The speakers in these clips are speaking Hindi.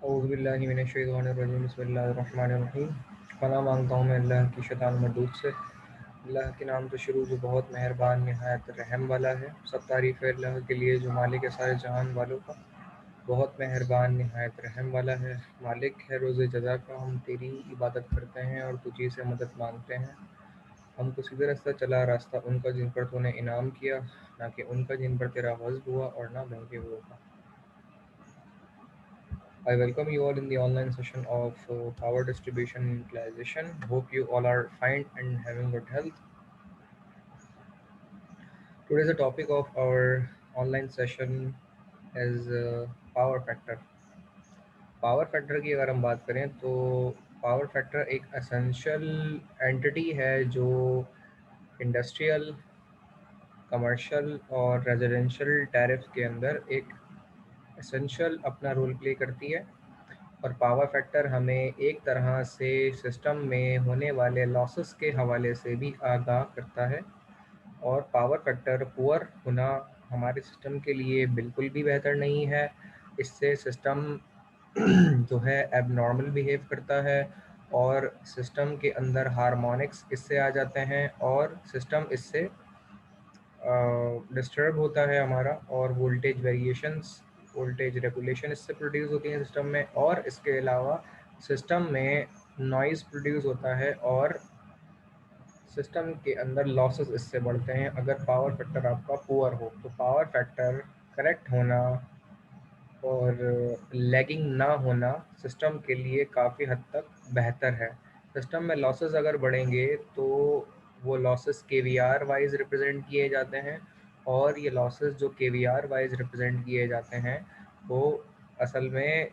औज़ुबिल्लाहि मिनश्शैतानिर्रजीम बिस्मिल्लाहिर्रहमानिर्रहीम। पनाह मांगता हूँ मैं अल्लाह की शैतान मरदूद से। अल्लाह के नाम से शुरू जो बहुत मेहरबान नहायत रहम वाला है। सब तारीफ़ है अल्लाह के लिए जो मालिक है सारे जहान वालों का। बहुत मेहरबान नहायत रहम वाला है, मालिक है रोज़ जज़ा का। हम तेरी इबादत करते हैं और तुझी से मदद मांगते हैं। हमको सीधे रास्ता चला रास्ता उनका जिन पर तूने इनाम किया, ना कि उनका जिन पर तेरा ग़ज़ब हुआ और ना बहके हुए का। I welcome you all in the online session of power distribution and utilization. Hope you all are fine and having good health. Today, the topic of our online session is power factor. Power factor की अगर हम बात करें तो पावर फैक्टर एक एसेंशियल एंटिटी है जो इंडस्ट्रियल, कमर्शियल और रेजिडेंशियल टैरिफ के अंदर एक एसेंशियल अपना रोल प्ले करती है। और पावर फैक्टर हमें एक तरह से सिस्टम में होने वाले लॉसेस के हवाले से भी आगाह करता है। और पावर फैक्टर पुअर होना हमारे सिस्टम के लिए बिल्कुल भी बेहतर नहीं है। इससे सिस्टम जो है एबनॉर्मल बिहेव करता है और सिस्टम के अंदर हार्मोनिक्स इससे आ जाते हैं और सिस्टम इससे डिस्टर्ब होता है हमारा। और वोल्टेज वेरिएशंस, वोल्टेज रेगुलेशन इससे प्रोड्यूस होती है सिस्टम में। और इसके अलावा सिस्टम में नॉइज़ प्रोड्यूस होता है और सिस्टम के अंदर लॉसेस इससे बढ़ते हैं अगर पावर फैक्टर आपका पुअर हो। तो पावर फैक्टर करेक्ट होना और लैगिंग ना होना सिस्टम के लिए काफ़ी हद तक बेहतर है। सिस्टम में लॉसेस अगर बढ़ेंगे तो वो लॉसेस केवीआर वाइज रिप्रेजेंट किए जाते हैं। और ये लॉसेस जो केवीआर वाइज रिप्रेजेंट किए जाते हैं वो असल में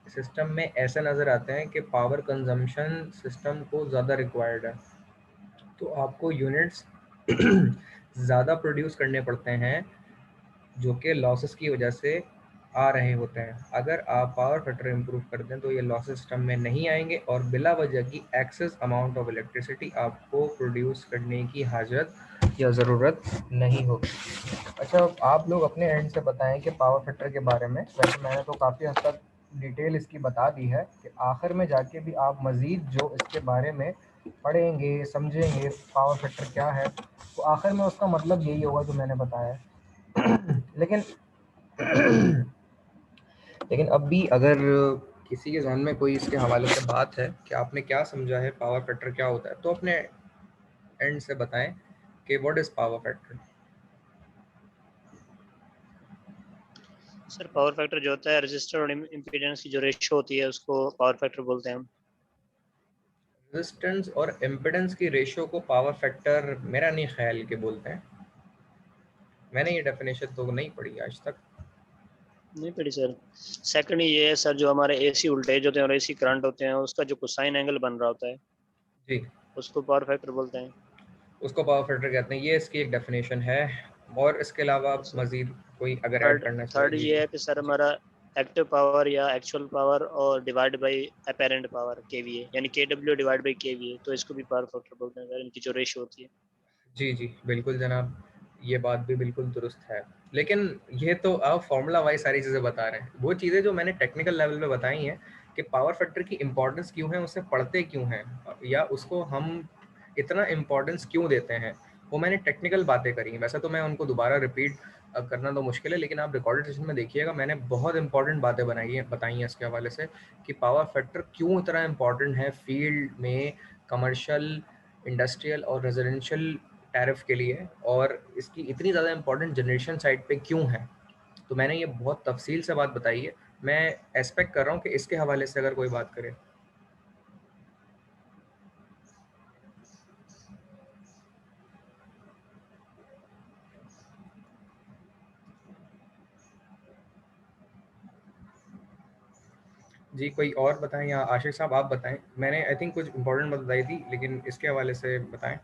सिस्टम में ऐसे नज़र आते हैं कि पावर कंजम्पशन सिस्टम को ज़्यादा रिक्वायर्ड है। तो आपको यूनिट्स ज़्यादा प्रोड्यूस करने पड़ते हैं जो कि लॉसेस की वजह से आ रहे होते हैं। अगर आप पावर फैक्टर इम्प्रूव कर दें तो ये लॉसेस सिस्टम में नहीं आएंगे और बिला वजह की एक्सेस अमाउंट ऑफ इलेक्ट्रिसिटी आपको प्रोड्यूस करने की हाजत या ज़रूरत नहीं होगी। अच्छा, आप लोग अपने एंड से बताएं कि पावर फैक्टर के बारे में। वैसे मैंने तो काफ़ी हद तक डिटेल इसकी बता दी है कि आखिर में जाके भी आप मज़ीद जो इसके बारे में पढ़ेंगे, समझेंगे पावर फैक्टर क्या है, तो आखिर में उसका मतलब यही होगा जो मैंने बताया है। लेकिन लेकिन अब भी अगर किसी के जहन में कोई इसके हवाले से बात है कि आपने क्या समझा है, पावर फैक्टर क्या होता है, तो अपने एंड से बताएं कि what is power factor. Sir power factor जो होता है रेजिस्टर और इम्पीडेंस की जो रेशो होती है उसको पावर फैक्टर बोलते हैं हम। रेजिस्टेंस और इम्पीडेंस की रेशियो को पावर फैक्टर मेरा नहीं ख्याल के बोलते हैं। मैंने ये डेफिनेशन तो नहीं पढ़ी आज तक। नहीं पड़ी सर। सेकंड ये है सर, जो हमारे एसी वोल्टेज होते हैं और एसी करंट होते हैं उसका जो कोसाइन एंगल बन रहा होता है जी, उसको पावर फैक्टर बोलते हैं। उसको पावर फैक्टर कहते हैं। ये इसकी एक डेफिनेशन है। और इसके अलावा आप सर मज़ीद कोई अगर ऐड थर्ड करना चाहे। थर्ड जी ये जी है कि सर जी। हमारा एक्टिव पावर या एक्चुअल पावर और divide by apparent power KVA, यानी केडब्ल्यू डिवाइड बाई केवीए, तो इसको भी पावर फैक्टर बोलते हैं सर, इनकी जो रेशो होती है। जी जी बिल्कुल जनाब, ये बात भी बिल्कुल दुरुस्त है। लेकिन ये तो आप फार्मूला वाइज सारी चीज़ें बता रहे हैं। वो चीज़ें जो मैंने टेक्निकल लेवल पे बताई हैं कि पावर फैक्टर की इंपॉर्टेंस क्यों है, उसे पढ़ते क्यों हैं, या उसको हम इतना इम्पोर्टेंस क्यों देते हैं, वो मैंने टेक्निकल बातें करी हैं। वैसे तो मैं उनको दोबारा रिपीट करना तो मुश्किल है, लेकिन आप रिकॉर्डेड सेशन में देखिएगा, मैंने बहुत इंपॉर्टेंट बातें बताई हैं इसके हवाले से कि पावर फैक्टर क्यों इतना इम्पॉर्टेंट है फील्ड में, कमर्शियल, इंडस्ट्रियल और रेजिडेंशियल टैरिफ के लिए, और इसकी इतनी ज़्यादा इंपॉर्टेंट जनरेशन साइड पे क्यों है। तो मैंने ये बहुत तफसील से बात बताई है। मैं एक्सपेक्ट कर रहा हूँ कि इसके हवाले से अगर कोई बात करे। जी कोई और बताएं, या आशिक साहब आप बताएं। मैंने आई थिंक कुछ इंपॉर्टेंट बात बताई थी, लेकिन इसके हवाले से बताएं।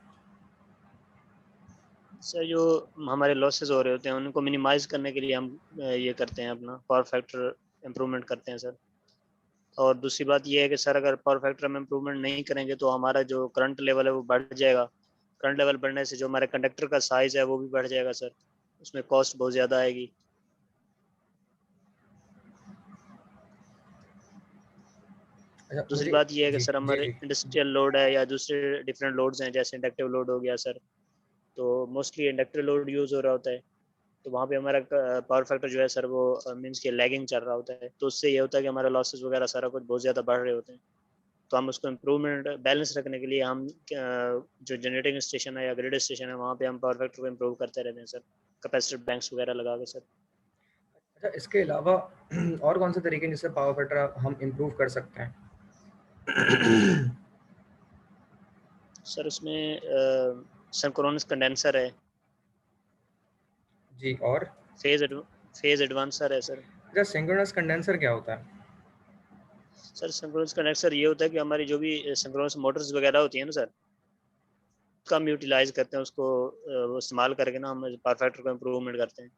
सर जो हमारे लॉसेस हो रहे होते हैं उनको मिनिमाइज करने के लिए हम ये करते हैं, अपना पावर फैक्टर इम्प्रूवमेंट करते हैं सर। और दूसरी बात ये है कि सर अगर पावर फैक्टर में इम्प्रूवमेंट नहीं करेंगे तो हमारा जो करंट लेवल है वो बढ़ जाएगा। करंट लेवल बढ़ने से जो हमारे कंडक्टर का साइज़ है वो भी बढ़ जाएगा सर, उसमें कॉस्ट बहुत ज़्यादा आएगी। अच्छा दूसरी मुझे, बात ये है कि जी सर जी हमारे जी, इंडस्ट्रियल लोड है या दूसरे डिफरेंट लोड्स हैं, जैसे इंडक्टिव लोड हो गया सर, तो मोस्टली इंडक्टिव लोड यूज़ हो रहा होता है, तो वहाँ पे हमारा पावर फैक्टर जो है सर वो मीन्स के लैगिंग चल रहा होता है, तो उससे ये होता है कि हमारे लॉसेस वगैरह सारा कुछ बहुत ज़्यादा बढ़ रहे होते हैं। तो हम उसको इम्प्रूवमेंट बैलेंस रखने के लिए हम जो जनरेटिंग स्टेशन है या ग्रिड स्टेशन है वहाँ पे हम पावर फैक्टर को इम्प्रूव करते रहते हैं सर, कैपेसिटर बैंक्स वगैरह लगा के सर। अच्छा इसके अलावा और कौन से तरीके हैं जिससे पावर फैक्टर हम इम्प्रूव कर सकते हैं? सर उसमें सिंक्रोनस कंडेंसर है, जी और? फेज फेज एडवांसर है सर। अच्छा सिंक्रोनस कंडेंसर क्या होता है? सर सिंक्रोनस कंडेंसर ये होता है कि हमारी जो भी सिंक्रोनस मोटर्स वगैरह होती है ना सर, उसका हम यूटिलाइज करते हैं, उसको वो इस्तेमाल करके ना हम पावर फैक्टर को इम्प्रूवमेंट करते हैं।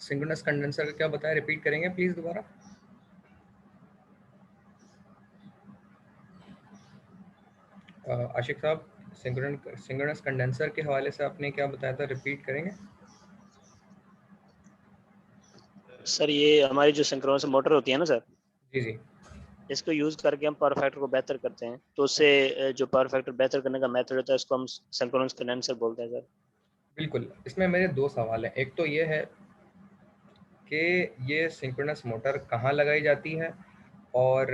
सिंक्रोनस कंडेंसर का क्या बताया, रिपीट करेंगे प्लीज दोबारा? आशिक साहब, सिंक्रोनस कंडेंसर के हवाले से आपने क्या बताया था, रिपीट करेंगे? सर ये हमारी जो सिंक्रोनस मोटर होती है ना सर, जी जी। इसको यूज करके हम पावर फैक्टर को बेहतर करते हैं, तो उससे जो पावर फैक्टर बेहतर करने का मेथड होता है उसको हम सिंक्रोनस कंडेंसर बोलते हैं सर। बिल्कुल, इसमें मेरे दो सवाल हैं। एक तो ये है कि ये सिंक्रोनस मोटर कहाँ लगाई जाती है, और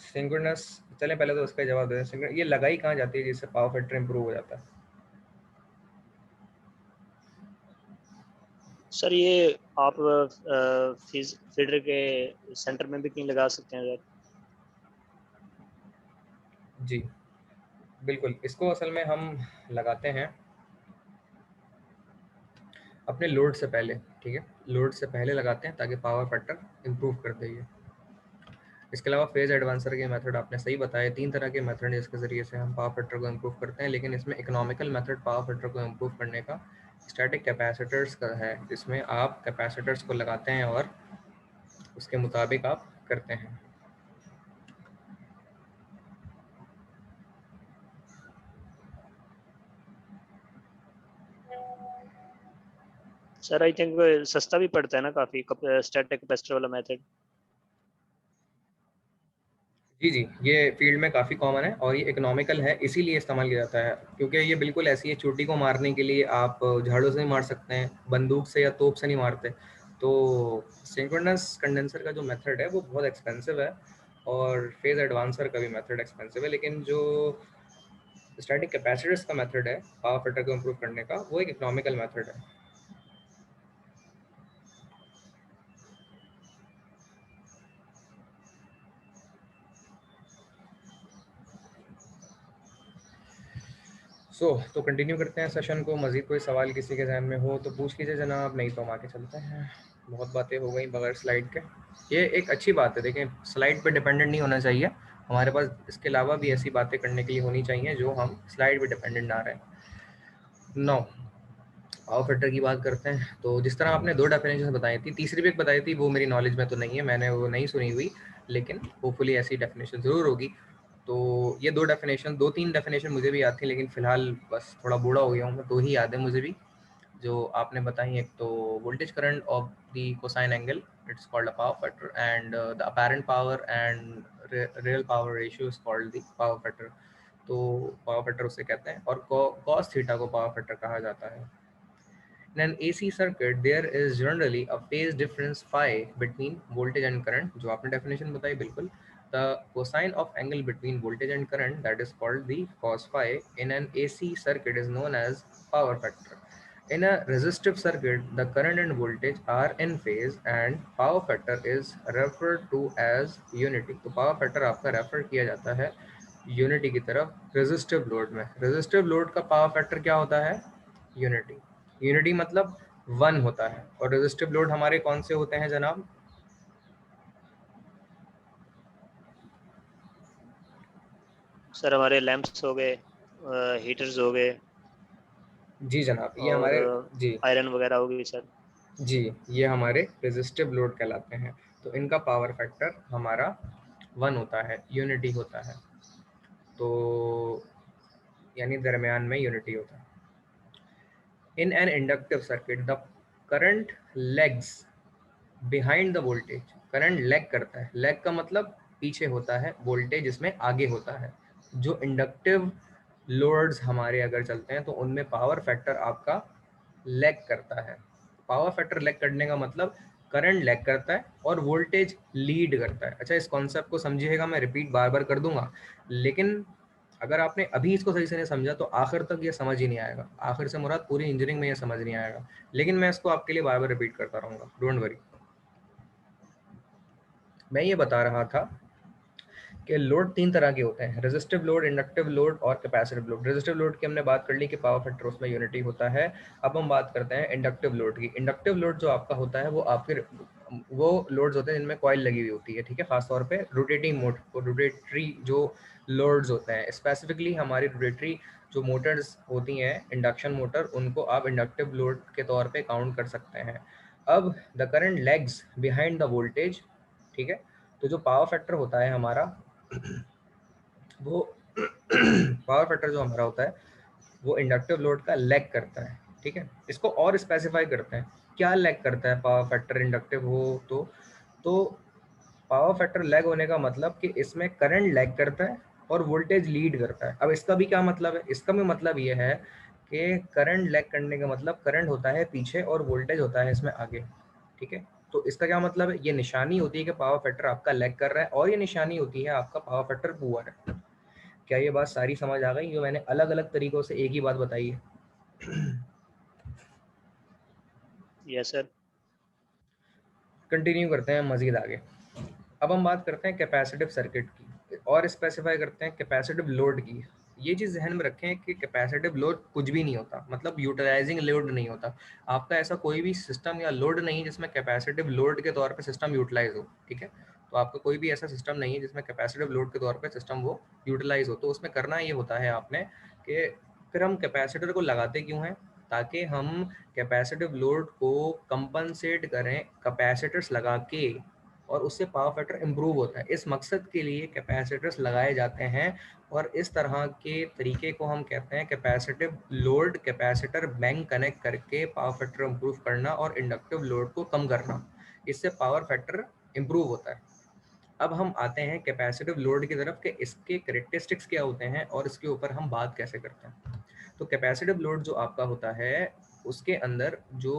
सिंक्रोनस, चलें पहले तो उसका जवाब दें, ये लगाई कहाँ जाती है जिससे पावर फैक्टर इंप्रूव हो जाता है? सर ये आप फीडर के सेंटर में भी कहीं लगा सकते हैं सर। जी बिल्कुल, इसको असल में हम लगाते हैं अपने लोड से पहले, ठीक है, लोड से पहले लगाते हैं ताकि पावर फैक्टर इंप्रूव कर दे ये। इसके अलावा फेज एडवांसर के मेथड आपने सही बताया, तीन तरह के मेथड हैं जिसके ज़रिए से हम पावर फैक्टर को इम्प्रूव करते हैं, लेकिन इसमें इकोनॉमिकल मेथड पावर फैक्टर को इम्प्रूव करने का स्टैटिक कैपेसिटर्स का है, जिसमें आप कैपेसिटर्स को लगाते हैं और उसके मुताबिक आप करते हैं। सर आई थिंक सस्ता भी पड़ता है ना काफ़ी, स्टैटिक कैपेसिटर वाला मेथड। जी जी, ये फील्ड में काफ़ी कॉमन है और ये इकोनॉमिकल है, इसीलिए इस्तेमाल किया जाता है, क्योंकि ये बिल्कुल ऐसी है, चोटी को मारने के लिए आप झाड़ू से नहीं मार सकते हैं, बंदूक से या तोप से नहीं मारते। तो सिंक्रोनस कंडेंसर का जो मेथड है वो बहुत एक्सपेंसिव है, और फेज एडवांसर का भी मेथड एक्सपेंसिव है, लेकिन जो स्टैटिक कैपेसिटर्स का मेथड है पावर फैक्टर को इम्प्रूव करने का, वो एक इकोनॉमिकल मेथड है। तो कंटिन्यू करते हैं सेशन को। मज़ीद कोई सवाल किसी के जहन में हो तो पूछ लीजिए जनाब, नहीं तो हम आगे चलते हैं। बहुत बातें हो गई बगैर स्लाइड के। ये एक अच्छी बात है, देखें स्लाइड पे डिपेंडेंट नहीं होना चाहिए, हमारे पास इसके अलावा भी ऐसी बातें करने के लिए होनी चाहिए जो हम स्लाइड पे डिपेंडेंट ना रहें। नौ, पावर फैक्टर की बात करते हैं, तो जिस तरह आपने दो डेफिनेशन बताई थी, तीसरी भी एक बताई थी, वो मेरी नॉलेज में तो नहीं है, मैंने वो नहीं सुनी हुई, लेकिन होपफुली ऐसी डेफिनेशन ज़रूर होगी। तो ये दो डेफिनेशन, दो तीन डेफिनेशन मुझे भी याद थी, लेकिन फ़िलहाल बस थोड़ा बूढ़ा हो गया हूँ मैं, दो ही याद है मुझे भी जो आपने बताई। एक तो voltage current of the cosine angle, it's called a power factor, and the apparent power and real power ratio is called the power factor. तो पावर फैक्टर उसे कहते हैं, और कॉस थीटा को पावर फैक्टर कहा जाता है। In an AC circuit, there is generally a phase difference phi between voltage and current, जो आपने definition बताई बिल्कुल। The cosine of angle between voltage and current, that is called the cos phi, in an AC circuit is known as power factor. In a resistive circuit, the current and voltage are in phase and power factor is referred to as unity. तो power factor आपका refer किया जाता है unity की तरफ resistive load में। resistive load का power factor क्या होता है? unity। यूनिटी मतलब वन होता है। और रेजिस्टिव लोड हमारे कौन से होते हैं जनाब? सर हमारे लैंप्स हो गए, हीटर्स हो गए, जी जनाब, ये और हमारे जी आयरन वगैरह होगी सर। जी ये हमारे रेजिस्टिव लोड कहलाते हैं। तो इनका पावर फैक्टर हमारा 1 होता है, यूनिटी होता है, तो यानी दरमियान में यूनिटी होता है। In an inductive circuit the current legs behind the voltage, current lag करता है, लैग का मतलब पीछे होता है, वोल्टेज इसमें आगे होता है। जो इंडक्टिव लोड्स हमारे अगर चलते हैं तो उनमें पावर फैक्टर आपका लैग करता है। पावर फैक्टर लैग करने का मतलब करंट लैग करता है और वोल्टेज लीड करता है। अच्छा, इस कॉन्सेप्ट को समझिएगा, मैं रिपीट बार बार कर दूंगा, लेकिन अगर आपने अभी इसको सही से नहीं समझा तो आखिर तक ये समझ ही नहीं आएगा। आखिर से मुराद पूरी इंजीनियरिंग में ये समझ नहीं आएगा, लेकिन मैं इसको आपके लिए बार बार रिपीट करता रहूँगा, डोंट वरी। मैं ये बता रहा था कि लोड 3 तरह के होते हैं, रेजिस्टिव लोड, इंडक्टिव लोड और कैपेसिटिव लोड। रेजिस्टिव लोड की हमने बात कर ली कि पावर फैक्टर उसमें यूनिटी होता है। अब हम बात करते हैं इंडक्टिव लोड की। इंडक्टिव लोड जो आपका होता है वो लोड्स होते हैं जिनमें कॉइल लगी हुई होती है, ठीक है, खासतौर पे रोटेटरी जो लोड्स होते हैं, स्पेसिफिकली हमारी रोटेटरी जो मोटर्स होती हैं, इंडक्शन मोटर, उनको आप इंडक्टिव लोड के तौर पे काउंट कर सकते हैं। अब the current legs behind the voltage, ठीक है, तो जो पावर फैक्टर होता है हमारा वो पावर फैक्टर जो हमारा होता है वो इंडक्टिव लोड का लैग करता है, ठीक है। इसको और स्पेसिफाई करते हैं, क्या लैग करता है पावर फैक्टर इंडक्टिव हो तो पावर फैक्टर लैग होने का मतलब कि इसमें करंट लैग करता है और वोल्टेज लीड करता है। अब इसका भी क्या मतलब है? इसका भी मतलब ये है कि करंट लैग करने का मतलब करंट होता है पीछे और वोल्टेज होता है इसमें आगे, ठीक है। तो इसका क्या मतलब है? ये निशानी होती है कि पावर फैक्टर आपका लैग कर रहा है और ये निशानी होती है आपका पावर फैक्टर पुअर है। क्या ये बात सारी समझ आ गई जो मैंने अलग अलग तरीकों से एक ही बात बताई है? Yes sir. कंटिन्यू करते हैं मजीद आगे। अब हम बात करते हैं कैपेसिटिव सर्किट की और स्पेसिफाई करते हैं कैपेसिटिव लोड की। ये चीज़ ध्यान में रखें कि कैपेसिटिव लोड कुछ भी नहीं होता, मतलब यूटिलाइजिंग लोड नहीं होता। आपका ऐसा कोई भी सिस्टम या लोड नहीं जिसमें कैपेसिटिव लोड के तौर पे सिस्टम यूटिलाइज हो, ठीक है। तो आपका कोई भी ऐसा सिस्टम नहीं है जिसमें कैपेसिटिव लोड के तौर पे सिस्टम वो यूटिलाइज हो। तो उसमें करना ये होता है आपने कि फिर हम कैपेसिटर को लगाते क्यों हैं? ताकि हम कैपेसिटिव लोड को कंपनसेट करें कैपेसिटर्स लगा के, और उससे पावर फैक्टर इम्प्रूव होता है। इस मकसद के लिए कैपेसिटर्स लगाए जाते हैं और इस तरह के तरीके को हम कहते हैं capacitive load capacitor bank connect करके पावर फैक्टर इम्प्रूव करना और इंडक्टिव लोड को कम करना। इससे पावर फैक्टर इम्प्रूव होता है। अब हम आते हैं कैपेसिटिव लोड की तरफ कि इसके करेक्टरिस्टिक्स क्या होते हैं और इसके ऊपर हम बात कैसे करते हैं। तो कैपेसिटिव लोड जो आपका होता है उसके अंदर जो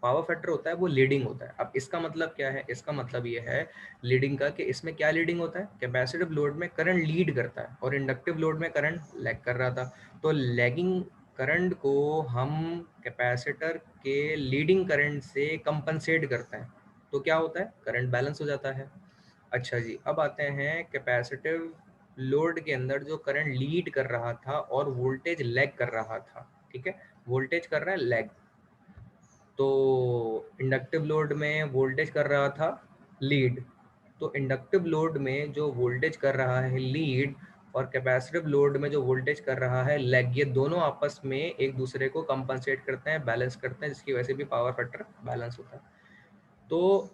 पावर फैक्टर होता है वो लीडिंग होता है। अब इसका मतलब क्या है? इसका मतलब ये है लीडिंग का कि इसमें क्या लीडिंग होता है? कैपेसिटिव लोड में करंट लीड करता है और इंडक्टिव लोड में करंट लैग कर रहा था। तो लैगिंग करंट को हम कैपेसिटर के लीडिंग करंट से कंपनसेट करते हैं, तो क्या होता है? करंट बैलेंस हो जाता है। अच्छा जी, अब आते हैं कैपेसिटिव लोड के अंदर जो करंट लीड कर रहा था और वोल्टेज लैग कर रहा था, ठीक है, वोल्टेज कर रहा है लैग। तो इंडक्टिव लोड में वोल्टेज कर रहा था लीड, तो इंडक्टिव लोड में जो वोल्टेज कर रहा है लीड और कैपेसिटिव लोड में जो वोल्टेज कर रहा है लैग, ये दोनों आपस में एक दूसरे को कंपनसेट करते हैं, बैलेंस करते हैं, जिसकी वजह से भी पावर फैक्टर बैलेंस होता है। तो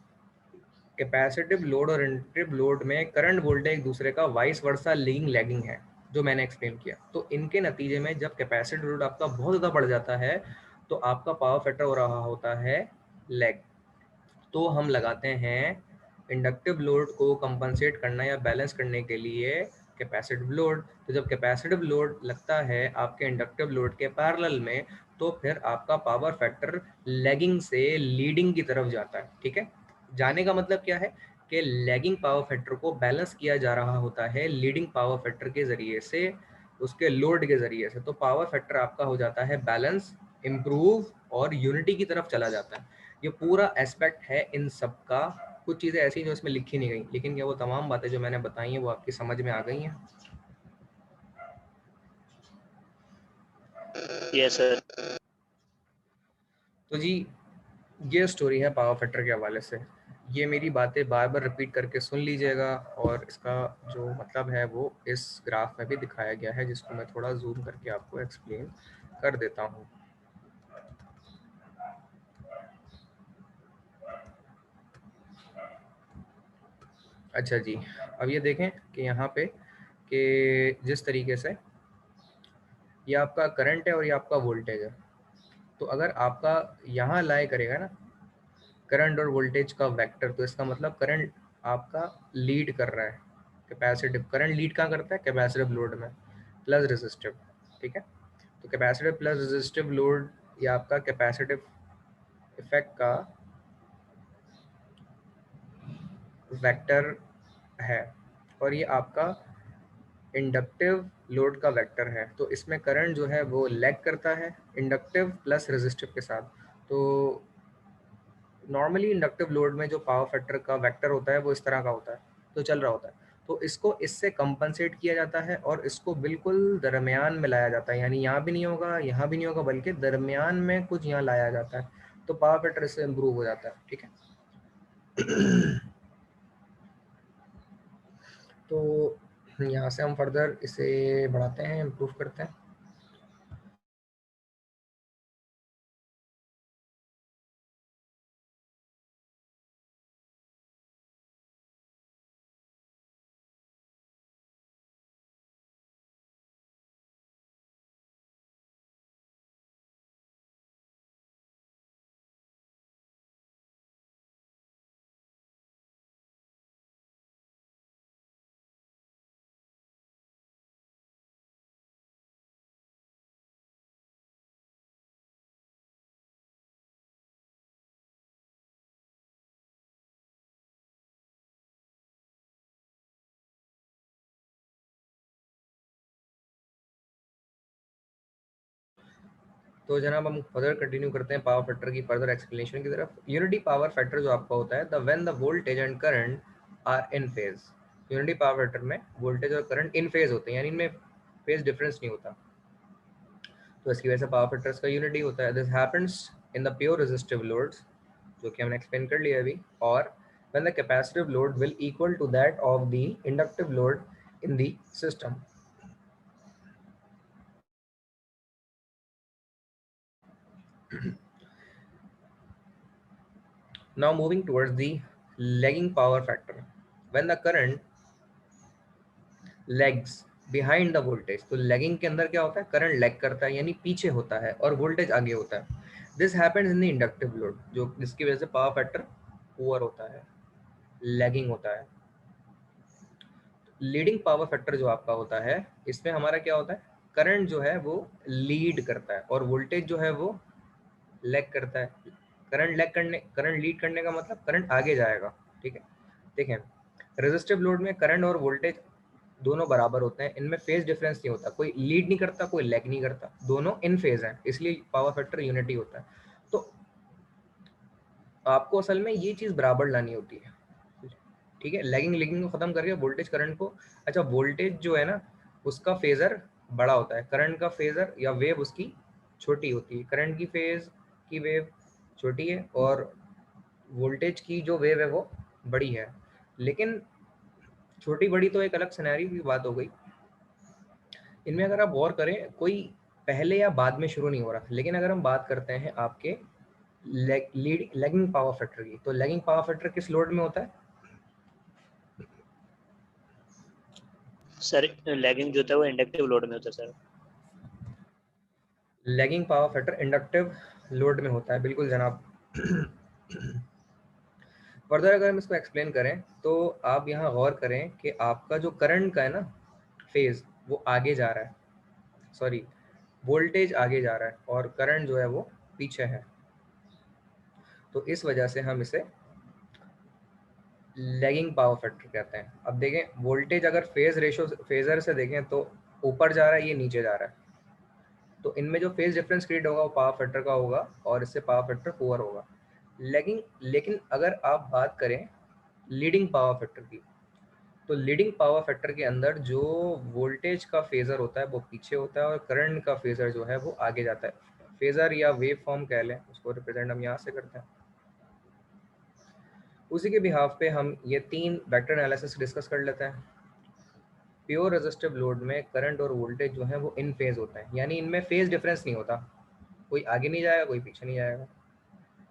कैपेसिटिव लोड और इंडक्टिव लोड में करंट वोल्टेज एक दूसरे का वाइस वर्सा लीडिंग लैगिंग है, जो मैंने एक्सप्लेन किया। तो इनके नतीजे में जब कैपेसिटिव लोड आपका बहुत ज़्यादा बढ़ जाता है तो आपका पावर फैक्टर हो रहा होता है लैग। तो हम लगाते हैं इंडक्टिव लोड को कंपनसेट करना या बैलेंस करने के लिए कैपेसिटिव लोड। तो जब कैपेसिटिव लोड लगता है आपके इंडक्टिव लोड के पैरेलल में तो फिर आपका पावर फैक्टर लैगिंग से लीडिंग की तरफ जाता है, ठीक है। जाने का मतलब क्या है कि लैगिंग पावर फैक्टर को बैलेंस किया जा रहा होता है लीडिंग पावर फैक्टर के ज़रिए से, उसके लोड के ज़रिए से। तो पावर फैक्टर आपका हो जाता है बैलेंस, इम्प्रूव और यूनिटी की तरफ चला जाता है। ये पूरा एस्पेक्ट है इन सब का। कुछ चीज़ें ऐसी जो इसमें लिखी नहीं गई, लेकिन क्या वो तमाम बातें जो मैंने बताई हैं वो आपकी समझ में आ गई हैं? Yes sir. तो जी ये स्टोरी है पावर फैक्टर के हवाले से। ये मेरी बातें बार बार रिपीट करके सुन लीजिएगा, और इसका जो मतलब है वो इस ग्राफ में भी दिखाया गया है, जिसको मैं थोड़ा जूम करके आपको एक्सप्लेन कर देता हूँ। अच्छा जी, अब ये देखें कि यहाँ पे कि जिस तरीके से ये आपका करंट है और ये आपका वोल्टेज है, तो अगर आपका यहाँ लाई करेगा ना करंट और वोल्टेज का वेक्टर, तो इसका मतलब करंट आपका लीड कर रहा है। कैपेसिटिव करंट लीड कहाँ करता है? कैपेसिटिव लोड में प्लस रेजिस्टिव, ठीक है। तो कैपेसिटिव प्लस रेजिस्टिव लोड ये आपका कैपेसिटिव इफेक्ट का वेक्टर है, और ये आपका इंडक्टिव लोड का वेक्टर है। तो इसमें करंट जो है वो लैग करता है इंडक्टिव प्लस रेजिस्टिव के साथ। तो नॉर्मली इंडक्टिव लोड में जो पावर फैक्टर का वेक्टर होता है वो इस तरह का होता है, तो चल रहा होता है। तो इसको इससे कंपनसेट किया जाता है और इसको बिल्कुल दरमियान में लाया जाता है, यानी यहाँ भी नहीं होगा यहाँ भी नहीं होगा, बल्कि दरमियान में कुछ यहाँ लाया जाता है, तो पावर फैक्टर इससे इम्प्रूव हो जाता है, ठीक है। तो यहाँ से हम फर्दर इसे बढ़ाते हैं, इम्प्रूव करते हैं। तो जनाब हम फर्दर कंटिन्यू करते हैं पावर फैक्टर की फर्दर एक्सप्लेनेशन की तरफ। यूनिटी पावर फैक्टर जो आपका होता है, the when the voltage and current are in phase. Unity power factor में वोल्टेज और करंट इन फेज होते हैं, यानी इनमें फेज डिफरेंस नहीं होता, तो इसकी वजह से पावर फैक्टर्स का यूनिटी होता है। This happens in the pure resistive loads, जो कि हमने एक्सप्लेन कर लिया अभी, और when the capacitive load will equal to that of the inductive load in the system. Now moving towards the lagging power factor. When the current lags behind the voltage, तो lagging के अंदर क्या होता है? करंट लैग करता है, यानी पीछे होता है, और वोल्टेज आगे होता है। This happens in the inductive load, जो जिसकी वजह से पावर फैक्टर पुअर होता है, लैगिंग होता है। लीडिंग पावर फैक्टर जो आपका होता है, इसमें हमारा क्या होता है? करंट जो है वो लीड करता है और वोल्टेज जो है वो लैग करता है। करंट लीड करने का मतलब करंट आगे जाएगा, ठीक है। देखें, रेजिस्टिव लोड में करंट और वोल्टेज दोनों बराबर होते हैं, इनमें फेज डिफरेंस नहीं होता, कोई लीड नहीं करता कोई लैग नहीं करता, दोनों इन फेज हैं, इसलिए पावर फैक्टर यूनिटी होता है। तो आपको असल में ये चीज बराबर लानी होती है, ठीक है। लैगिंग लीडिंग को खत्म करके वोल्टेज करंट को, अच्छा वोल्टेज जो है ना उसका फेजर बड़ा होता है, करंट का फेजर या वेव उसकी छोटी होती है। करंट की फेज की वेव छोटी है और वोल्टेज की जो वेव है वो बड़ी है। लेकिन छोटी बड़ी तो एक अलग सिनेरियो की बात हो गई, इनमें अगर आप गौर करें कोई पहले या बाद में शुरू नहीं हो रहा। लेकिन अगर हम बात करते हैं आपके लैगिंग पावर फैक्टर की, तो लैगिंग पावर फैक्टर किस लोड में होता है? सर लैगिंग जो होता है वो इंडक्टिव लोड में होता है sir. Lagging power factor inductive load में होता है, बिल्कुल जनाब। फर्दर अगर हम इसको एक्सप्लेन करें तो आप यहाँ गौर करें कि आपका जो करंट का है ना फेज वो आगे जा रहा है, सॉरी वोल्टेज आगे जा रहा है और करंट जो है वो पीछे है, तो इस वजह से हम इसे लैगिंग पावर फैक्टर कहते हैं। अब देखें वोल्टेज अगर फेज रेशो फेजर से देखें तो ऊपर जा रहा है, ये नीचे जा रहा है, तो इनमें जो फेज डिफरेंस क्रिएट होगा वो पावर फैक्टर का होगा और इससे पावर फैक्टर पुअर होगा। लेकिन अगर आप बात करें लीडिंग पावर फैक्टर की, तो लीडिंग पावर फैक्टर के अंदर जो वोल्टेज का फेजर होता है वो पीछे होता है और करंट का फेजर जो है वो आगे जाता है। फेजर या वेव फॉर्म कह लें उसको, रिप्रेजेंट हम यहाँ से करते हैं। उसी के बिहाफ पे हम ये 3 वेक्टर एनालिसिस डिस्कस कर लेते हैं। प्योर रेजिस्टिव लोड में करंट और वोल्टेज जो है वो इन फेज होता है, यानी इनमें फेज डिफरेंस नहीं होता, कोई आगे नहीं जाएगा कोई पीछे नहीं जाएगा।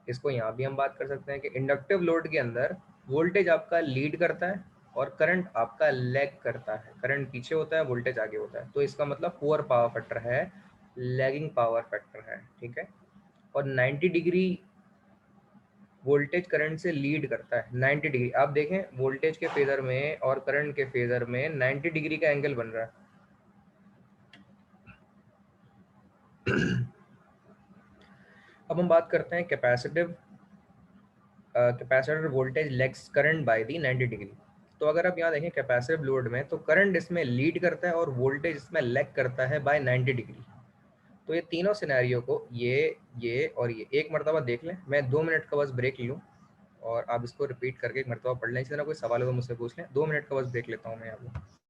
इसको यहाँ भी हम बात कर सकते हैं कि इंडक्टिव लोड के अंदर वोल्टेज आपका लीड करता है और करंट आपका लैग करता है, करंट पीछे होता है वोल्टेज आगे होता है, तो इसका मतलब पुअर पावर फैक्टर है, लैगिंग पावर फैक्टर है, ठीक है। और 90 डिग्री वोल्टेज करंट से लीड करता है, 90 डिग्री। आप देखें वोल्टेज के फेजर में और करंट के फेजर में 90 डिग्री का एंगल बन रहा है। अब हम बात करते हैं capacitive capacitor voltage legs current by the 90 degree. तो अगर आप यहाँ देखें कैपेसिटिव लोड में तो करंट इसमें लीड करता है और वोल्टेज इसमें लैग करता है बाय 90 डिग्री। तो ये तीनों सिनेरियो को ये और ये एक मरतबा देख लें, मैं 2 मिनट का बस ब्रेक लूँ और आप इसको रिपीट करके एक मरतबा पढ़ लें। इसी तरह कोई सवाल हो तो मुझसे पूछ लें, 2 मिनट का बस ब्रेक लेता हूँ मैं यहाँ पे।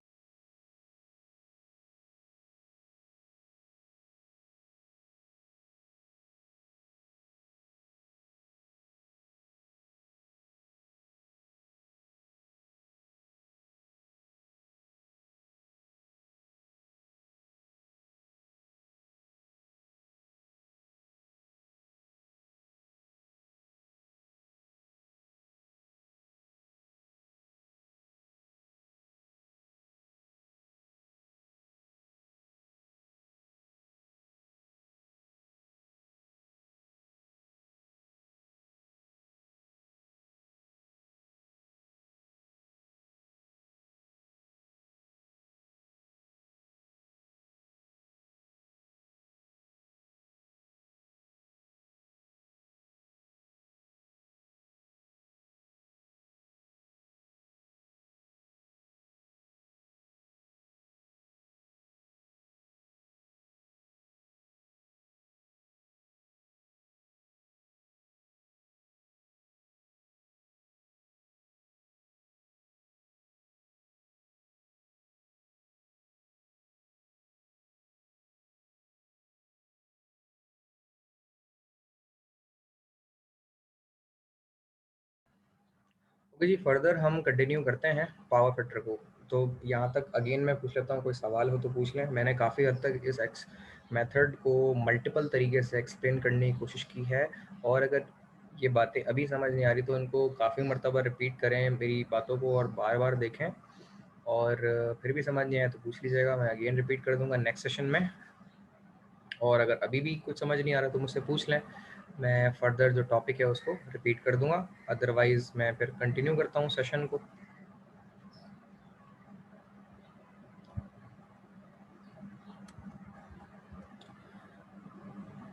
ओके जी, फर्दर हम कंटिन्यू करते हैं पावर फैक्टर को। तो यहाँ तक अगेन मैं पूछ लेता हूँ, कोई सवाल हो तो पूछ लें। मैंने काफ़ी हद तक इस मेथड को मल्टीपल तरीके से एक्सप्लेन करने की कोशिश की है, और अगर ये बातें अभी समझ नहीं आ रही तो इनको काफ़ी मरतबा रिपीट करें मेरी बातों को और बार बार देखें, और फिर भी समझ नहीं आया तो पूछ लीजिएगा, मैं अगेन रिपीट कर दूंगा नेक्स्ट सेशन में। और अगर अभी भी कुछ समझ नहीं आ रहा तो मुझसे पूछ लें, मैं फर्दर जो टॉपिक है उसको रिपीट कर दूंगा, अदरवाइज़ मैं फिर कंटिन्यू करता हूँ सेशन को।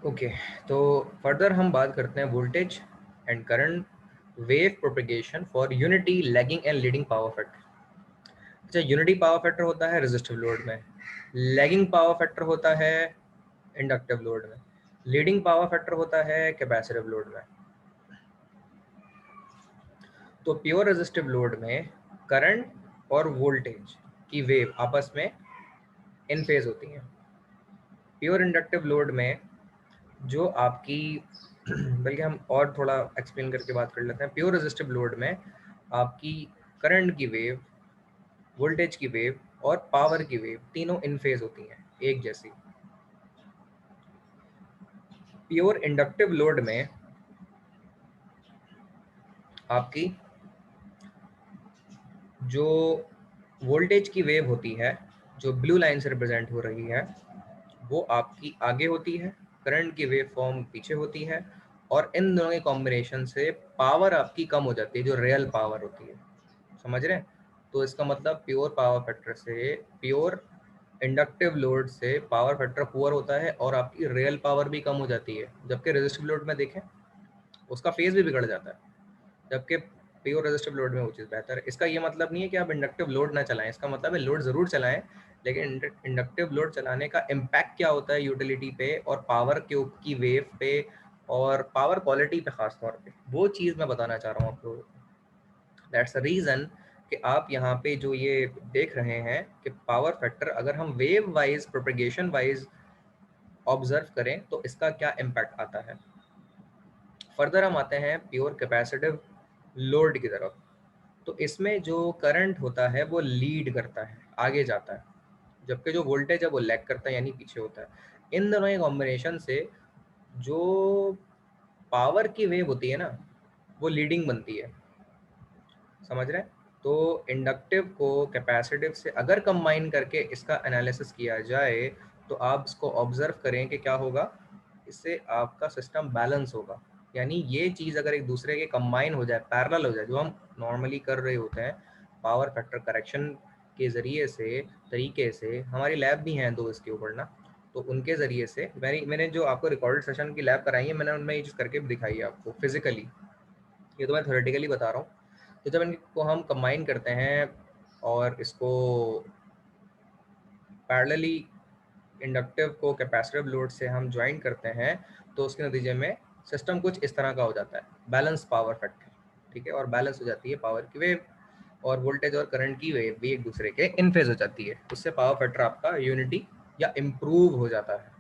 ओके तो फर्दर हम बात करते हैं voltage and current wave propagation for unity lagging and leading power factor. अच्छा, यूनिटी पावर फैक्टर होता है रेजिस्टिव लोड में, लैगिंग पावर फैक्टर होता है इंडक्टिव लोड में, लीडिंग पावर फैक्टर होता है कैपेसिटिव लोड में। तो प्योर रेजिस्टिव लोड में करंट और वोल्टेज की वेव आपस में इन फेज होती हैं। प्योर इंडक्टिव लोड में जो आपकी बल्कि हम और थोड़ा एक्सप्लेन करके बात कर लेते हैं। प्योर रेजिस्टिव लोड में आपकी करंट की वेव, वोल्टेज की वेव और पावर की वेव तीनों इन फेज होती हैं, एक जैसी। प्योर इंडक्टिव लोड में आपकी जो वोल्टेज की वेव होती है, जो ब्लू लाइन से रिप्रेजेंट हो रही है, वो आपकी आगे होती है, करंट की वेव फॉर्म पीछे होती है, और इन दोनों के कॉम्बिनेशन से पावर आपकी कम हो जाती है, जो रियल पावर होती है। समझ रहे हैं? तो इसका मतलब प्योर पावर फैक्टर से, प्योर इंडक्टिव लोड से पावर फैक्टर पुअर होता है और आपकी रियल पावर भी कम हो जाती है। जबकि रेजिस्टिव लोड में देखें उसका फेज भी बिगड़ जाता है, जबकि प्योर रेजिस्टिव लोड में वो चीज़ बेहतर है। इसका ये मतलब नहीं है कि आप इंडक्टिव लोड ना चलाएं, इसका मतलब है लोड ज़रूर चलाएं, लेकिन इंडक्टिव लोड चलाने का इम्पैक्ट क्या होता है यूटिलिटी पे और पावर की वेव पे और पावर क्वालिटी पे, खास तौर पे वो चीज़ मैं बताना चाह रहा हूँ आप लोगों को। दैट्स द रीज़न कि आप यहाँ पे जो ये देख रहे हैं कि पावर फैक्टर अगर हम wave wise propagation wise observe करें तो इसका क्या इम्पैक्ट आता है। फर्दर हम आते हैं प्योर कैपेसिटिव लोड की तरफ। तो इसमें जो करंट होता है वो लीड करता है, आगे जाता है, जबकि जो वोल्टेज है वो लैग करता है यानी पीछे होता है। इन दोनों के कॉम्बिनेशन से जो पावर की वेव होती है ना वो लीडिंग बनती है, समझ रहे हैं? तो इंडक्टिव को कैपेसिटिव से अगर कंबाइन करके इसका एनालिसिस किया जाए तो आप इसको ऑब्जर्व करें कि क्या होगा, इससे आपका सिस्टम बैलेंस होगा। यानी ये चीज़ अगर एक दूसरे के कंबाइन हो जाए, पैरेलल हो जाए, जो हम नॉर्मली कर रहे होते हैं पावर फैक्टर करेक्शन के ज़रिए से, तरीके से, हमारी लैब भी हैं दो इसके ऊपर ना, तो उनके ज़रिए से मैंने जो आपको रिकॉर्डेड सेशन की लैब कराई है, मैंने उनमें ये चीज़ करके भी दिखाई है आपको फिजिकली, ये तो मैं थ्योरेटिकली बता रहा हूँ। तो जब इनको हम कंबाइन करते हैं और इसको पैरेलली इंडक्टिव को कैपेसिटिव लोड से हम ज्वाइन करते हैं तो उसके नतीजे में सिस्टम कुछ इस तरह का हो जाता है, बैलेंस पावर फैक्टर, ठीक है, और बैलेंस हो जाती है पावर की वेव, और वोल्टेज और करंट की वेव भी एक दूसरे के इन फेज हो जाती है। उससे पावर फैक्टर आपका यूनिटी या इम्प्रूव हो जाता है।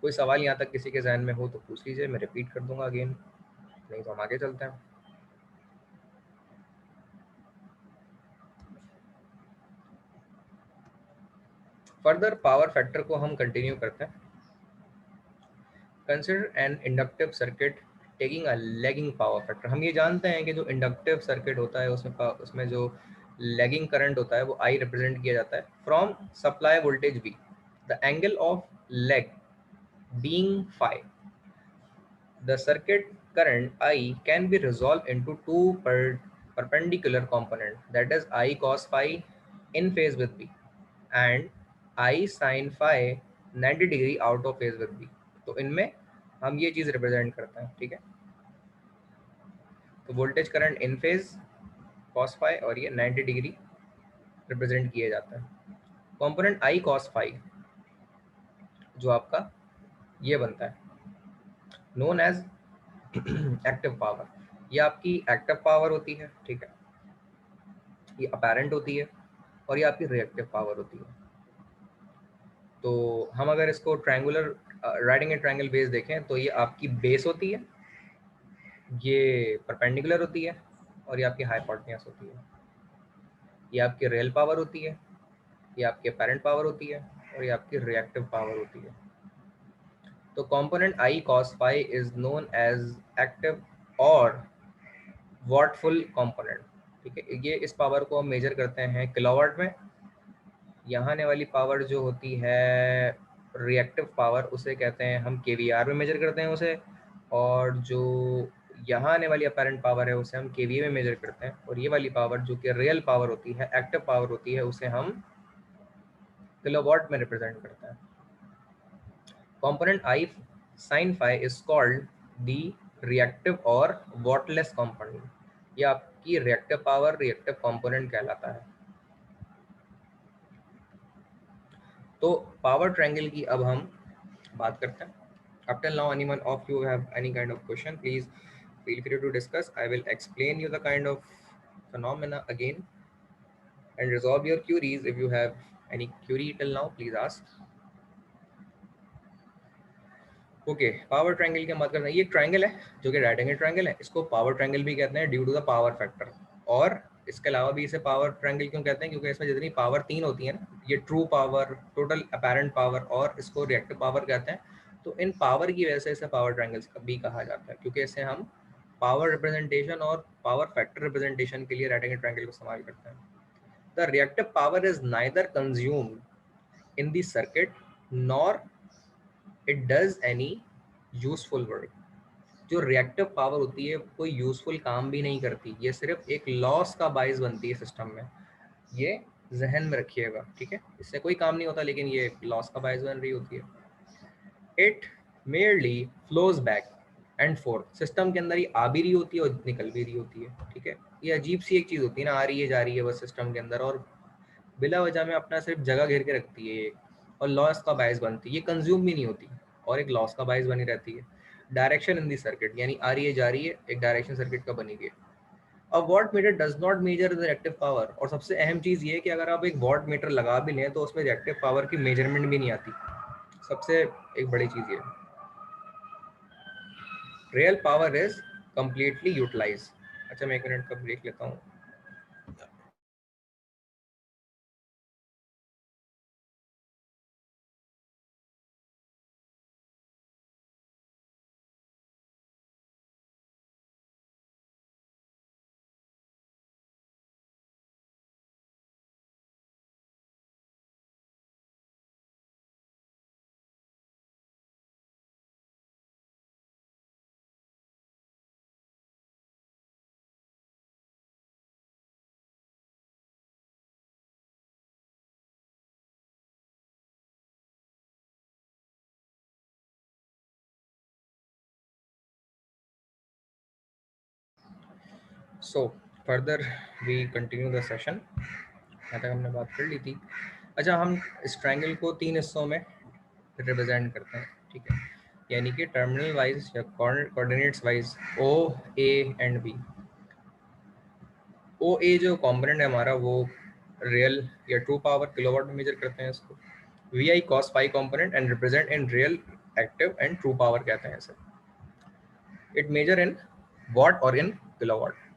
कोई सवाल यहाँ तक किसी के जहन में हो तो पूछ लीजिए, मैं रिपीट कर दूंगा अगेन, नहीं तो हम आगे चलते हैं। फर्दर पावर फैक्टर को हम कंटिन्यू करते हैं। Consider N inductive circuit taking a lagging power factor. हम ये जानते हैं कि जो इंडक्टिव सर्किट होता है उसमें जो लैगिंग करंट होता है वो आई रिप्रेजेंट किया जाता है from supply voltage V, the angle of lag being phi, the circuit current I can be resolved into two perpendicular component, that is I cos phi in phase with B and I sin phi 90 degree out of phase with B। तो इनमें हम ये चीज रिप्रेजेंट करते हैं, ठीक है। तो voltage current in phase cos phi और ये 90 डिग्री रिप्रेजेंट किए जाता है। कंपोनेंट I cos phi जो आपका ये बनता है नोन एज एक्टिव पावर, ये आपकी एक्टिव पावर होती है, ठीक है, ये अपेरेंट होती है, और ये आपकी रिएक्टिव पावर होती है। तो हम अगर इसको triangular writing a triangle base देखें तो ये आपकी बेस होती है, ये परपेंडिकुलर होती है, और ये आपकी हाइपोटेन्यूज होती है। ये आपकी रियल पावर होती है, ये आपकी अपेरेंट पावर होती है, और ये आपकी रिएक्टिव पावर होती है। तो component I cos phi is known as active और वॉटफुल कंपोनेंट, ठीक है। ये इस पावर को हम मेजर करते हैं किलोवाट में। यहाँ आने वाली पावर जो होती है रिएक्टिव पावर, उसे कहते हैं हम केवीआर में मेजर करते हैं उसे, और जो यहाँ आने वाली अपेरेंट पावर है उसे हम केवीए में मेजर करते हैं, और ये वाली पावर जो कि रियल पावर होती है, एक्टिव पावर होती है, उसे हम किलोवाट में रिप्रेजेंट करते हैं। Component I sine phi is called the reactive और वॉटलेस कंपोनेंट। ये आपकी रिएक्टिव पावर, रिएक्टिव कंपोनेंट कहलाता है। तो पावर ट्रायंगल की अब हम बात करते हैं। Up till now, anyone of you have any kind of question, please feel free to discuss. I will explain you the kind of phenomena again and resolve your queries. If you have any query till now, please ask. Okay, power triangle की बात करते हैं। ये ट्रायंगल है जो कि राइट एंगल ट्रायंगल है, इसको पावर ट्रायंगल भी कहते हैं due to the power factor. और इसके अलावा भी इसे पावर ट्रायंगल क्यों कहते हैं, क्योंकि इसमें जितनी पावर तीन होती है ना, ये true power, total apparent power और इसको रिएक्टिव पावर कहते हैं। तो इन पावर की वजह से इसे पावर ट्रायंगल भी कहा जाता है, क्योंकि इसे हम पावर रिप्रेजेंटेशन और पावर फैक्टर रिप्रेजेंटेशन के लिए राइट एंगल ट्रायंगल को इस्तेमाल करते हैं। The reactive power is neither consumed in the circuit nor it does any useful work. जो रिएक्टिव पावर होती है कोई यूजफुल काम भी नहीं करती, ये सिर्फ एक लॉस का बाइस बनती है सिस्टम में, ये जहन में रखिएगा, ठीक है। इससे कोई काम नहीं होता लेकिन ये लॉस का बाइस बन रही होती है। It merely flows back and fourth, system के अंदर ही आ भी रही होती है और निकल भी रही होती है, ठीक है। ये अजीब सी एक चीज़ होती है ना, आ रही है जा रही है बस सिस्टम के अंदर, और बिला वजह में अपना सिर्फ जगह घेर के रखती है ये, और लॉस का बाइस बनती है, ये कंज्यूम भी नहीं होती और एक लॉस का बाइस बनी रहती है। डायरेक्शन इन दी सर्किट, यानी आ रही है जा रही है, एक डायरेक्शन सर्किट का बनी हुई है। अब watt meter does not measure the reactive power, और सबसे अहम चीज़ ये है कि अगर आप एक वॉट मीटर लगा भी लें तो उसमें रिएक्टिव पावर की मेजरमेंट भी नहीं आती, सबसे एक बड़ी चीज़ ये। Real power is completely utilise, अच्छा मैं 1 मिनट का ब्रेक लेता हूँ। So further we continue the session. यहाँ तक हमने बात कर ली थी। अच्छा हम इस ट्रायंगल को 3 हिस्सों में रिप्रेजेंट करते हैं, ठीक है, यानी कि टर्मिनल वाइज या coordinates wise O A and B. O A जो कंपोनेंट है हमारा वो रियल या ट्रू पावर किलोवाट में मेजर करते हैं इसको। V I cos phi component and represent in real active and true power कहते हैं इसे। इट मेजर इन वॉट और इन किलोवाट।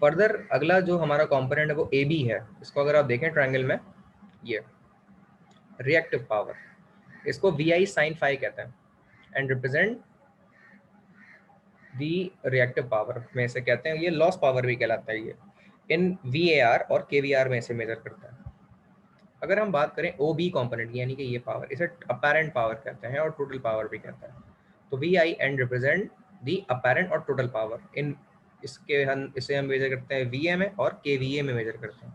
फर्दर अगला जो हमारा कंपोनेंट है वो ए बी है। इसको अगर आप देखें ट्रायंगल में, ये रिएक्टिव पावर, इसको वी आई साइन फाई कहते हैं and represent the reactive power में से कहते हैं, ये लॉस पावर भी कहलाता है ये, इन वी ए आर और के वी आर में से मेजर करता है। अगर हम बात करें ओ बी कॉम्पोनेंट यानी कि ये पावर, इसे अपेरेंट पावर कहते हैं और टोटल पावर भी कहते हैं। तो V I and represent the apparent और टोटल पावर। इन इसे हम मेजर करते हैं वी ए में और के वी ए में मेजर करते हैं।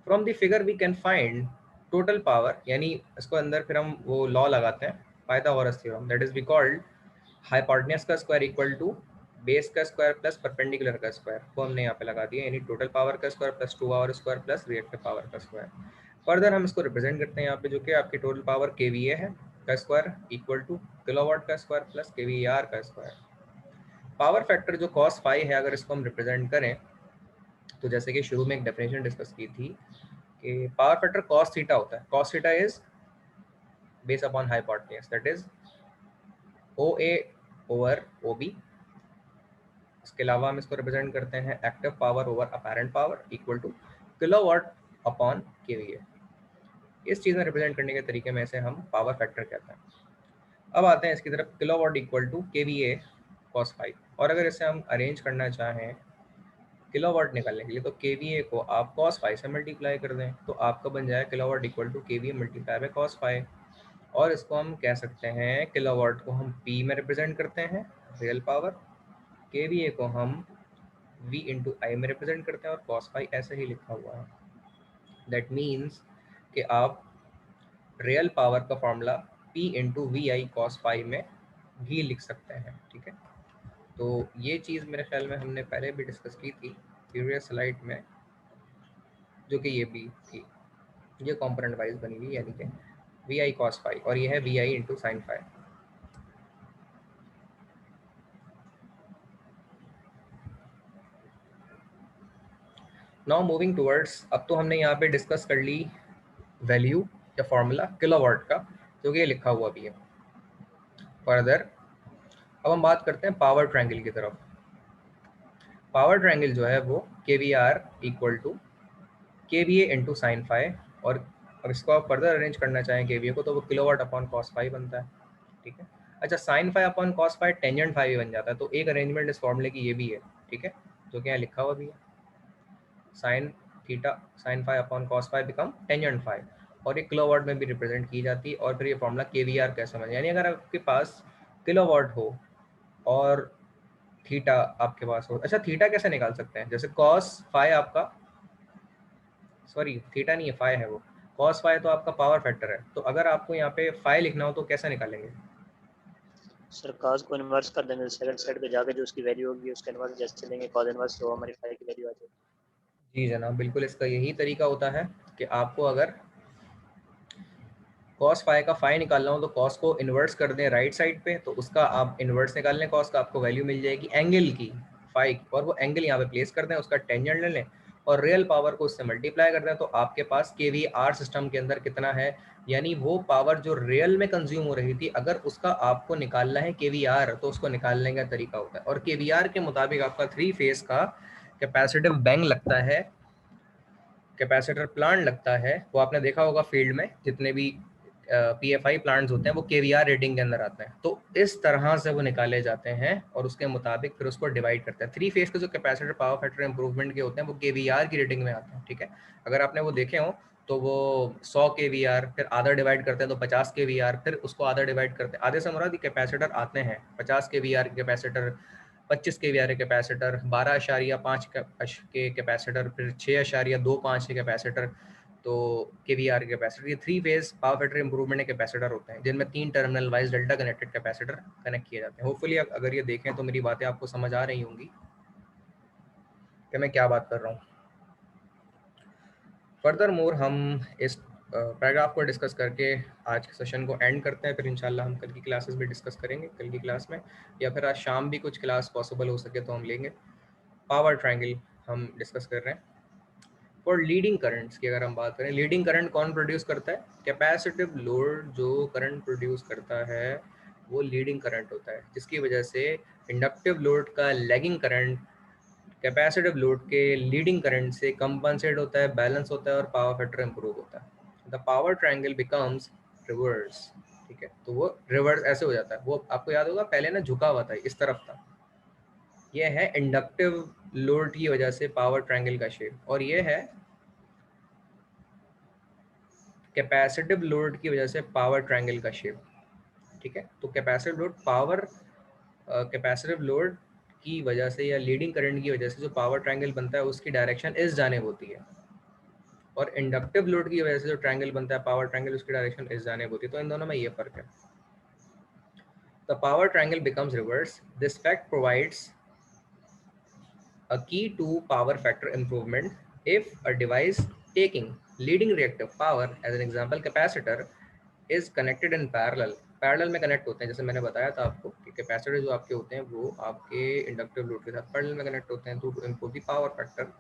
From the figure we can find total power, यानी इसको अंदर फिर हम वो लॉ लगाते हैं Pythagoras theorem, that is we called hypotenuse का स्क्वायर इक्वल टू बेस का स्क्वायर प्लस परपेंडिकुलर का स्क्वायर, को हमने यहाँ पे लगा दिया, यानी टोटल पावर का square plus 2 power square plus reactive power का स्क्वायर। फर्दर हम इसको रिप्रेजेंट करते हैं यहाँ पे, जो कि आपकी टोटल पावर के वी ए है का स्क्वायर इक्वल टू किलोवाट का स्क्वायर प्लस के वी आर का स्क्वायर। पावर फैक्टर जो कॉस फाई है, अगर इसको हम रिप्रेजेंट करें तो जैसे कि शुरू में एक डेफिनेशन डिस्कस की थी कि पावर फैक्टर कॉस थीटा होता है। Cos theta is base upon hypotenuse, that is O A over O B. इसके अलावा हम इसको रिप्रेजेंट करते हैं active power over apparent power equal to kilowatt upon KVA. इस चीज़ में रिप्रेजेंट करने के तरीके में से हम पावर फैक्टर कहते हैं। अब आते हैं इसकी तरफ, kilowatt equal to KVA cos five. और अगर इसे हम अरेंज करना चाहें किलोवाट निकालने के लिए, तो केवीए को आप कॉस फाइव से मल्टीप्लाई कर दें, तो आपका बन जाए kilowatt equal to KVA multiply by cos five. और इसको हम कह सकते हैं, किलोवाट को हम पी में रिप्रेजेंट करते हैं रियल पावर, केवीए को हम v इंटू आई में रिप्रेजेंट करते हैं और cos फाई ऐसे ही लिखा हुआ है। दैट मीन्स कि आप रियल पावर का formula p into V I cos phi में भी लिख सकते हैं, ठीक है। तो ये चीज़ मेरे ख्याल में हमने पहले भी डिस्कस की थी प्रीवियस स्लाइड में, जो कि ये भी थी, ये कॉम्पोनेंट वाइज बनी हुई, यानी कि वी आई कॉस फाई और ये है V I into sine phi. Now moving towards, अब तो हमने यहाँ पे डिस्कस कर ली वैल्यू या फॉर्मूला किलोवाट का, जो कि लिखा हुआ भी है। फर्दर अब हम बात करते हैं पावर ट्रायंगल की तरफ। पावर ट्रायंगल जो है वो K V R equal to K V A into sine phi, और अब इसको आप फर्दर अरेंज करना चाहें के वी ए को, तो वो किलोवाट अपॉन कॉस फाई बनता है, ठीक है। अच्छा sine phi upon cos phi tangent phi भी बन जाता है, तो एक अरेंजमेंट इस फॉर्मूले की ये भी है, ठीक है, जो कि यहाँ लिखा हुआ भी है। Sine theta sine phi upon cos phi become tangent phi, और एक किलोवाट में भी रिप्रेजेंट की जाती है। और फिर ये फॉर्मूला के वी आर कैसे बने, यानी अगर आपके पास किलोवाट हो और थीटा आपके पास हो। अच्छा थीटा कैसे निकाल सकते हैं, जैसे कॉस फाई आपका, सॉरी थीटा नहीं है फाई है वो, कॉस फाई तो आपका पावर फैक्टर है, तो अगर आपको यहाँ पे फाई लिखना हो तो कैसे निकालेंगे? सर cos को इन्वर्स कर देंगे, सेकंड साइड पे जाके जो उसकी वैल्यू होगी उसका इन्वर्स जैसे लेंगे cos इन्वर्स, तो हमारी फाई की वैल्यू आ जाएगी। जी जनाब बिल्कुल, इसका यही तरीका होता है कि आपको अगर कॉस फाई का फाई निकालना हो तो कॉस को इन्वर्स कर दें राइट साइड पे, तो उसका आप इन्वर्स निकाल लें कॉस का, आपको वैल्यू मिल जाएगी एंगल की फाई की, और वो एंगल यहाँ पे प्लेस कर दें, उसका टेंजेंट ले लें और रियल पावर को उससे मल्टीप्लाई करते हैं, तो आपके पास KVR सिस्टम के अंदर कितना है, यानी वो पावर जो रियल में कंज्यूम हो रही थी, अगर उसका आपको निकालना है KVR, तो उसको निकालने का तरीका होता है। और KVR के मुताबिक आपका 3 फेज का कैपेसिटिव बैंक लगता है, कैपेसिटर प्लांट लगता है, वो आपने देखा होगा फील्ड में जितने भी PFI प्लांट्स होते हैं वो KVR रेटिंग के अंदर आते हैं। तो इस तरह से वो निकाले जाते हैं और उसके मुताबिक फिर उसको डिवाइड करते हैं। 3 फेज के जो कैपेसिटर पावर फैक्टर इंप्रूवमेंट के होते हैं वो KVR की रेटिंग में आते हैं, ठीक है। अगर आपने वो देखे हो तो वो 100 KVR, फिर आधा डिवाइड करते हैं तो 50 KVR, फिर उसको आधा डिवाइड करते हैं, आधे से मुराद कैपेसिटर आते हैं 50 KVR कैपेसिटर, 25 KVR कैपेसिटर, 12.5 के कैपेसिटर, फिर 6.25 के कैपेसिटर, तो KVR कैपेसिटर। ये 3 फेज पावर फैक्टर इंप्रूवमेंट के कैपेसिटर होते हैं जिनमें 3 terminal wise delta connected capacitor connect किए जाते हैं। होपफुली अगर ये देखें तो मेरी बातें आपको समझ आ रही होंगी कि मैं क्या बात कर रहा हूँ। फर्दर मोर हम इस पैराग्राफ को डिस्कस करके आज के सेशन को एंड करते हैं, फिर इंशाल्लाह हम कल की क्लासेस भी डिस्कस करेंगे कल की क्लास में, या फिर आज शाम भी कुछ क्लास पॉसिबल हो सके तो हम लेंगे। पावर ट्रायंगल हम डिस्कस कर रहे हैं। फॉर लीडिंग करंट्स की अगर हम बात करें, लीडिंग करंट कौन प्रोड्यूस करता है, कैपेसिटिव लोड जो करंट प्रोड्यूस करता है वो लीडिंग करंट होता है, जिसकी वजह से इंडक्टिव लोड का लैगिंग करंट कैपेसिटिव लोड के लीडिंग करंट से कंपनसेट होता है, बैलेंस होता है और पावर फैक्टर इंप्रूव होता है। The power triangle becomes reverse, ठीक है। तो वो रिवर्स ऐसे हो जाता है, वो आपको याद होगा पहले ना झुका हुआ था, इस तरफ था। ये है इंडक्टिव लोड की वजह से पावर ट्रायंगल का शेप, और ये है कैपेसिटिव लोड की वजह से पावर ट्रायंगल का शेप, ठीक है। तो capacitive load power capacitive load की वजह से या लीडिंग करंट की वजह से जो पावर ट्रायंगल बनता है उसकी डायरेक्शन इस जानिब होती है, और इंडक्टिव लोड की वजह से जो ट्रायंगल बनता है पावर ट्रायंगल उसकी डायरेक्शन इस जानिब होती है। तो इन दोनों में ये फर्क है। The power triangle becomes reverse, this fact provides a key to power factor improvement if a device taking leading reactive power, as an example capacitor, is connected in parallel में कनेक्ट होते हैं। जैसे मैंने बताया था आपको कि कैपेसिटर जो आपके होते हैं वो आपके इंडक्टिव लोड के साथ पैरेलल में कनेक्ट होते हैं to improve the power factor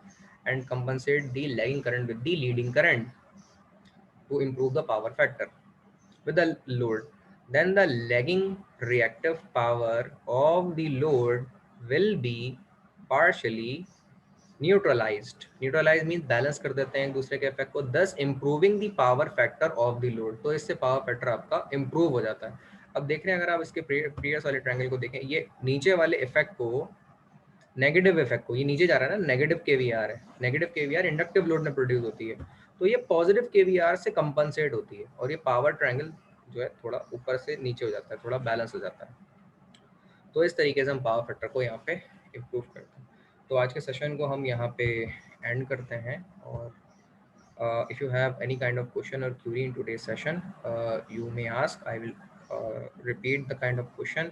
and compensate the lagging current with the leading current to improve the power factor with the load. Then the lagging reactive power of the load will be partially neutralised, neutralise mean balance कर देते हैं एक दूसरे के इफेक्ट को, thus improving the power factor of the load. तो इससे पावर फैक्टर आपका इंप्रूव हो जाता है। अब देख रहे हैं अगर आप इसके प्रीवियस वाले ट्रायंगल को देखें, ये नीचे वाले इफेक्ट को, नेगेटिव इफेक्ट को, ये नीचे जा रहा है ना, नेगेटिव KVR है, नेगेटिव KVR इंडक्टिव लोड में प्रोड्यूस होती है, तो ये पॉजिटिव KVR से कंपनसेट होती है और ये पावर ट्रायंगल जो है थोड़ा ऊपर से नीचे हो जाता है, थोड़ा बैलेंस हो जाता है। तो इस तरीके से हम पावर फैक्टर को यहाँ पे इम्प्रूव करते हैं। तो आज के सेशन को हम यहाँ पे एंड करते हैं, और if you have any kind of question or query in today's session, you may ask, I will repeat the kind of question,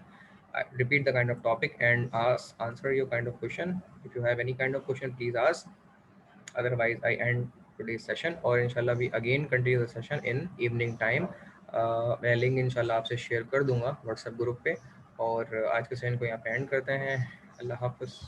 repeat the kind of topic and answer your kind of question. If you have any kind of question, please ask. Otherwise, I end today's session, और इंशाल्लाह we again continue the session in evening time. मैं लिंक इंशाल्लाह आपसे शेयर कर दूंगा व्हाट्सएप ग्रुप पे, और आज के सेशन को यहाँ पे एंड करते हैं। अल्लाह हाफ़िज़।